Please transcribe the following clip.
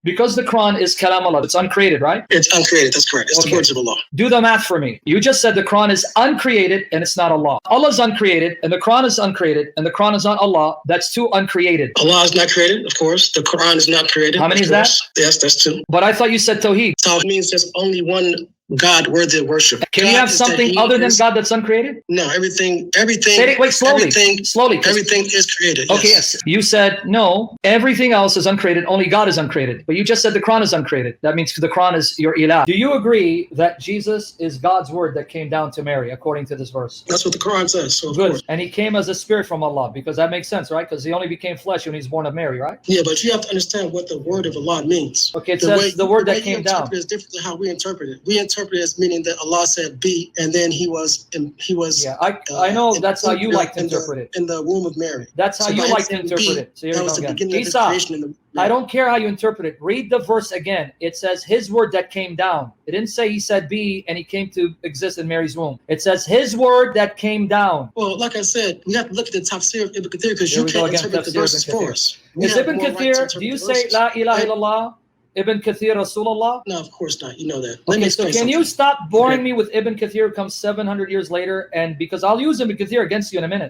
Because the Quran is kalam Allah, it's uncreated, right? It's uncreated. That's correct. It's the words of Allah. Do the math for me. You just said the Quran is uncreated and it's not Allah. Allah is uncreated and the Quran is uncreated and the Quran is not Allah. That's two uncreated. Allah is not created, of course. The Quran is not created. How many is that? Yes, that's two. But I thought you said Tawheed. Tawheed means there's only one God worthy of worship. Can you have something other than God that's uncreated? No, everything. Say it, wait, slowly. Slowly. Everything is created. Okay, yes. You said, no, everything else is uncreated, only God is uncreated. But you just said the Quran is uncreated. That means the Quran is your ilah. Do you agree that Jesus is God's word that came down to Mary, according to this verse? That's what the Quran says. So good. And he came as a spirit from Allah, because that makes sense, right? Because he only became flesh when he's born of Mary, right? Yeah, but you have to understand what the word of Allah means. Okay, it says the word that came down. It's different than how we interpret it. We interpret it as meaning that Allah said be, and then he was. Yeah, I know that's how you like to interpret it. In the womb of Mary. That's how you like to interpret it. So here we go again. Isa, I don't care how you interpret it. Read the verse again. It says his word that came down. It didn't say he said be and he came to exist in Mary's womb. It says his word that came down. Well, like I said, we have to look at the tafsir of Ibn Kathir because you can't interpret the verses for us. Is Ibn Kathir, do you say la ilaha illallah? Ibn Kathir Rasulullah? No, of course not. You know that. Okay, so can you stop boring me with Ibn Kathir, comes 700 years later, and because I'll use Ibn Kathir against you in a minute.